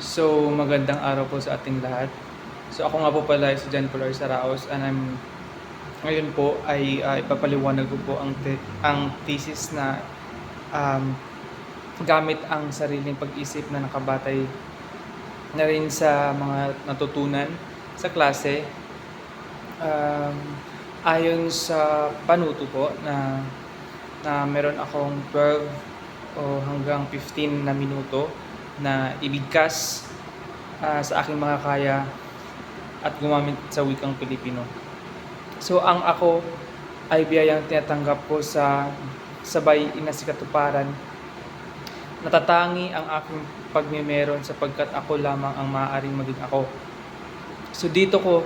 So, magandang araw po sa ating lahat. So, ako nga po pala si John Polar Saraos and ngayon po ay ipapaliwanag ko po ang thesis na um, gamit ang sariling pag-isip na nakabatay na rin sa mga natutunan sa klase. Um, Ayon sa panuto po na meron akong 12 o hanggang 15 na minuto na ibigkas sa aking mga kaya at gumamit sa wikang Pilipino. So ang ako ay biyayang tinatanggap ko sa sabay inasikatuparan. Natatangi ang aking pagmemeron sapagkat ako lamang ang maaaring maging ako. So dito ko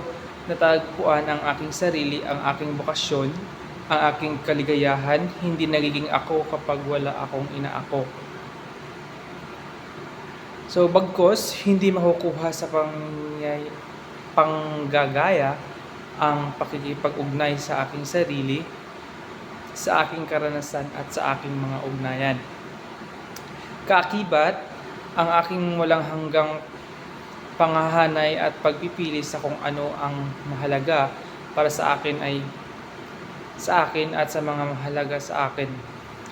natagpuan ang aking sarili, ang aking bokasyon, ang aking kaligayahan. Hindi nagiging ako kapag wala akong inaako. So bagkos hindi makukuha sa panggagaya ang pakikipag-ugnay sa aking sarili, sa aking karanasan at sa aking mga ugnayan. Kaakibat ang aking walang hanggang panghahanay at pagpipili sa kung ano ang mahalaga para sa akin at sa mga mahalaga sa akin.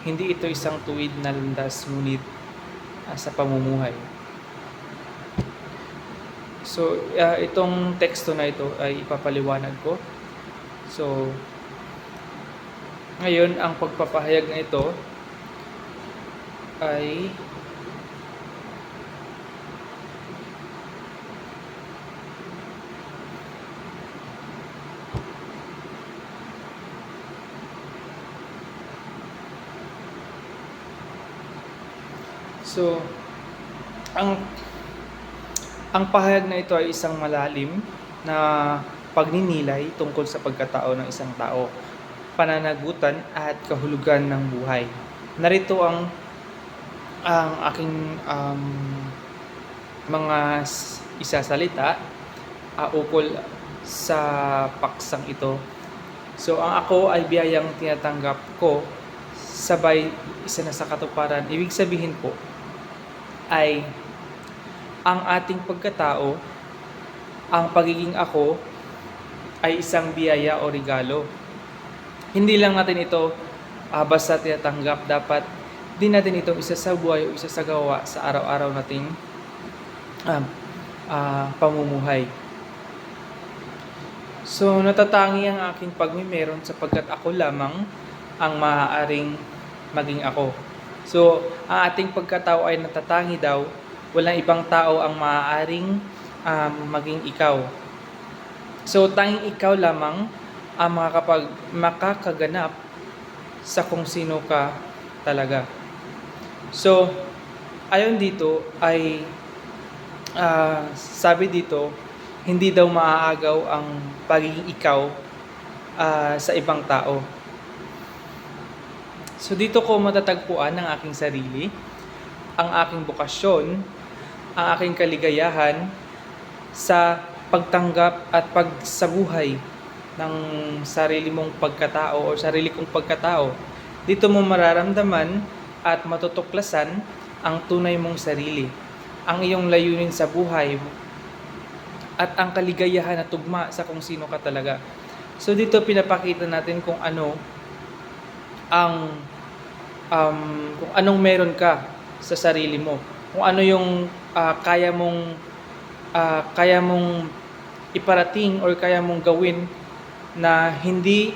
Hindi ito isang tuwid na landas ngunit sa pamumuhay. So, itong teksto na ito ay ipapaliwanag ko. So, ngayon, ang pagpapahayag na ito ay ang pahayag na ito ay isang malalim na pagninilay tungkol sa pagkatao ng isang tao, pananagutan at kahulugan ng buhay. Narito ang aking mga isasalita ukol sa paksang ito. So ang ako ay biyayang tinatanggap ko sabay isa na sa katuparan. Ibig sabihin po ay ang ating pagkatao, ang pagiging ako ay isang biyaya o regalo. Hindi lang natin ito basta tinatanggap, dapat din natin itong isasabuhay o isasagawa sa araw-araw nating pamumuhay. So natatangi ang aking pagmemeron sapagkat ako lamang ang maaaring maging ako. So ang ating pagkatao ay natatangi daw. Walang ibang tao ang maaaring maging ikaw. So, tanging ikaw lamang ang makakaganap sa kung sino ka talaga. So, ayon dito ay sabi dito, hindi daw maaagaw ang pagiging ikaw sa ibang tao. So, dito ko matatagpuan ang aking sarili, ang aking bokasyon, ang aking kaligayahan sa pagtanggap at pagsabuhay ng sarili mong pagkatao o sarili kong pagkatao. Dito mo mararamdaman at matutuklasan ang tunay mong sarili, ang iyong layunin sa buhay at ang kaligayahan na tugma sa kung sino ka talaga. So dito pinapakita natin kung ano ang kung anong meron ka sa sarili mo, kung ano yung kaya mong iparating or kaya mong gawin na hindi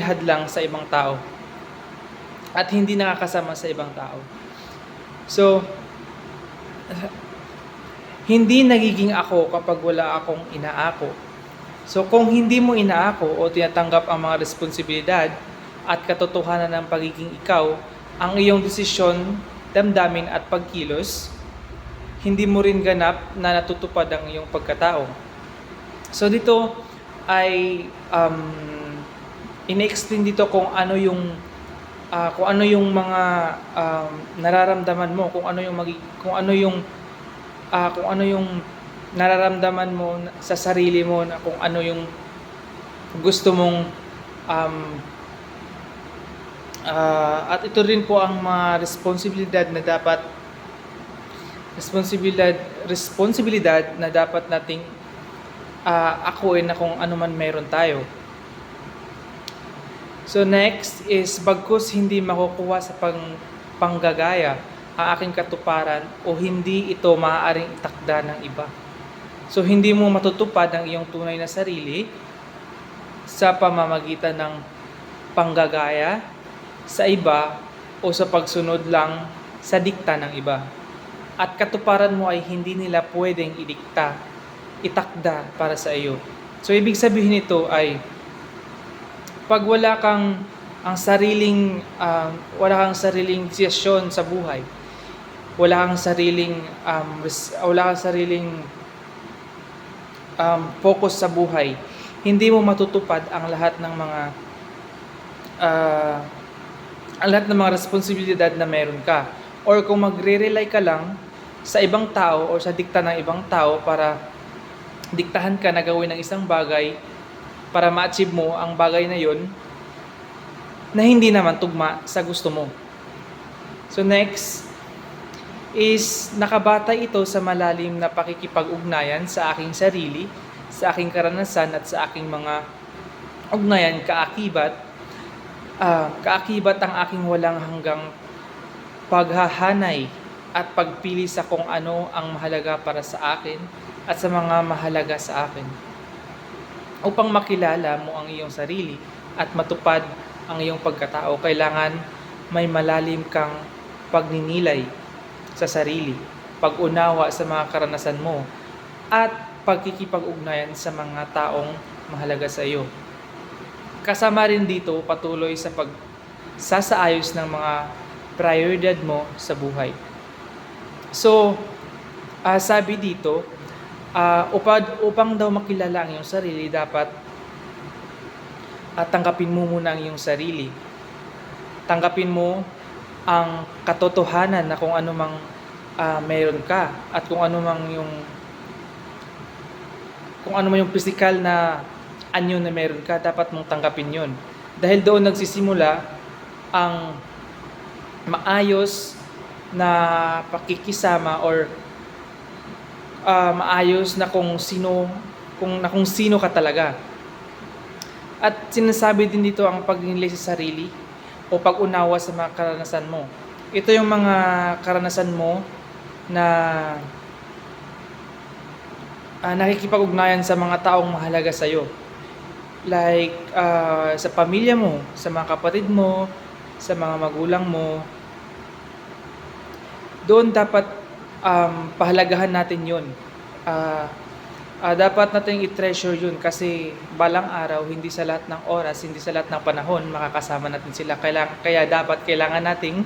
hadlang sa ibang tao at hindi nakakasama sa ibang tao. So hindi nagiging ako kapag wala akong inaako. So kung hindi mo inaako o tinatanggap ang mga responsibilidad at katotohanan ng pagiging ikaw, ang iyong desisyon, damdamin at pagkilos, hindi mo rin ganap na natutupad ang iyong pagkatao. So dito ay ine-explain dito kung ano yung mga nararamdaman mo, kung ano yung nararamdaman mo sa sarili mo, na kung ano yung gusto mong at ito rin po ang mga responsibilidad na dapat responsibilidad responsibilidad na dapat nating akuin na kung ano man meron tayo. So next is bagkus hindi makukuha sa panggagaya ang aking katuparan o hindi ito maaaring itakda ng iba. So hindi mo matutupad ang iyong tunay na sarili sa pamamagitan ng panggagaya sa iba o sa pagsunod lang sa dikta ng iba. At katuparan mo ay hindi nila pwedeng itakda para sa iyo. So ibig sabihin nito ay pag wala kang sariling desisyon sa buhay, wala kang focus sa buhay, hindi mo matutupad ang lahat ng mga responsibilidad na meron ka. Or kung magre-rely ka lang sa ibang tao o sa dikta ng ibang tao para diktahan ka na gawin ng isang bagay para ma-achieve mo ang bagay na yon na hindi naman tugma sa gusto mo. So next is nakabatay ito sa malalim na pakikipag-ugnayan sa aking sarili, sa aking karanasan at sa aking mga ugnayan kaakibat ang aking walang hanggang paghahanay at pagpili sa kung ano ang mahalaga para sa akin at sa mga mahalaga sa akin. Upang makilala mo ang iyong sarili at matupad ang iyong pagkatao, kailangan may malalim kang pagninilay sa sarili, pag-unawa sa mga karanasan mo, at pagkikipag-ugnayan sa mga taong mahalaga sa iyo. Kasama rin dito patuloy sa pagsasaayos ng mga prioridad mo sa buhay. So, sabi dito, upang daw makilala ang iyong sarili, dapat tanggapin mo muna ang iyong sarili. Tanggapin mo ang katotohanan na kung ano mang meron ka at kung ano man yung physical na anyo na meron ka, dapat mong tanggapin yun. Dahil doon nagsisimula ang maayos na pakikisama or maayos na kung sino ka talaga. At sinasabi din dito ang pagninilay sa sarili o pag-unawa sa mga karanasan mo. Ito yung mga karanasan mo na nakikipag-ugnayan sa mga taong mahalaga sa iyo. Like sa pamilya mo, sa mga kapatid mo, sa mga magulang mo. Doon dapat pahalagahan natin yun. Dapat natin i-treasure yun kasi balang araw, hindi sa lahat ng oras, hindi sa lahat ng panahon makakasama natin sila. Kaya kailangan nating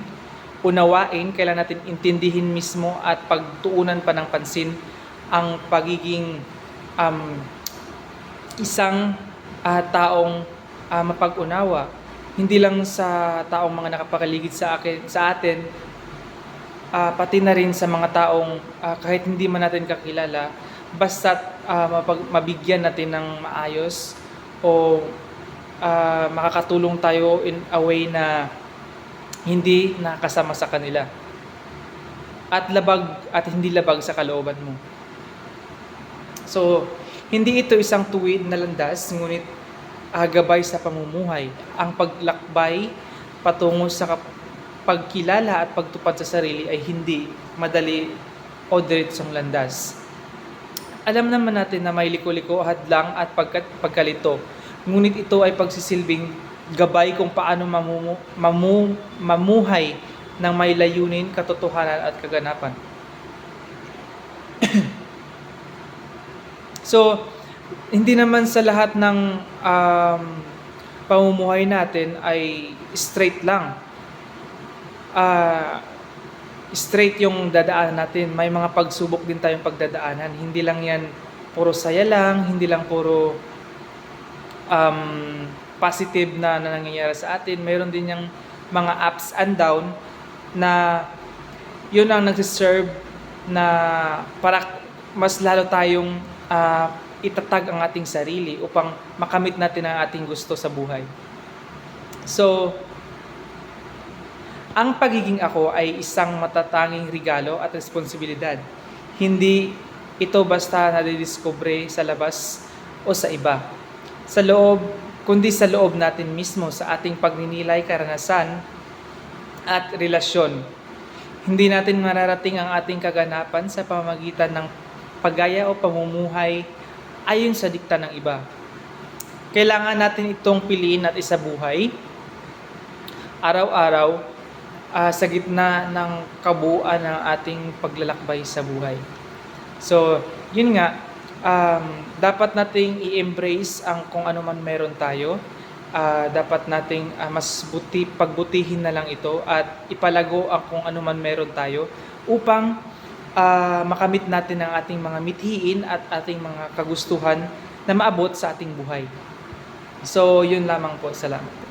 unawain, kailangan natin intindihin mismo at pagtuunan pa ng pansin ang pagiging isang taong mapag-unawa. Hindi lang sa taong mga nakapakaligid sa atin, pati na rin sa mga taong kahit hindi man natin kakilala, basta mabigyan natin ng maayos o makakatulong tayo in a way na hindi nakasama sa kanila at hindi labag sa kalooban mo. So, hindi ito isang tuwid na landas, ngunit gabay sa pamumuhay. Ang paglakbay patungo sa pagkilala at pagtupad sa sarili ay hindi madali o diretsong landas. Alam naman natin na may liko-liko, hadlang at pagkalito. Ngunit ito ay pagsisilbing gabay kung paano mamuhay ng may layunin, katotohanan at kaganapan. So, hindi naman sa lahat ng pamumuhay natin ay straight lang. Straight yung dadaanan natin. May mga pagsubok din tayong pagdadaanan. Hindi lang yan puro saya lang, hindi lang puro positive na nangyayari sa atin. Mayroon din yung mga ups and down na yun ang nagsiserve na para mas lalo tayong itatag ang ating sarili upang makamit natin ang ating gusto sa buhay. So, Ang pagiging ako ay isang matatanging regalo at responsibilidad. Hindi ito basta nadidiskubre sa labas o sa iba. Sa loob, kundi sa loob natin mismo sa ating pagninilay, karanasan at relasyon. Hindi natin mararating ang ating kaganapan sa pamamagitan ng paggaya o pamumuhay ayon sa dikta ng iba. Kailangan natin itong piliin at isabuhay araw-araw sa gitna ng kabuuan ng ating paglalakbay sa buhay. So, yun nga, dapat nating i-embrace ang kung ano man meron tayo. Dapat nating pagbutihin na lang ito at ipalago ang kung ano man meron tayo upang makamit natin ang ating mga mithiin at ating mga kagustuhan na maabot sa ating buhay. So, yun lamang po. Salamat.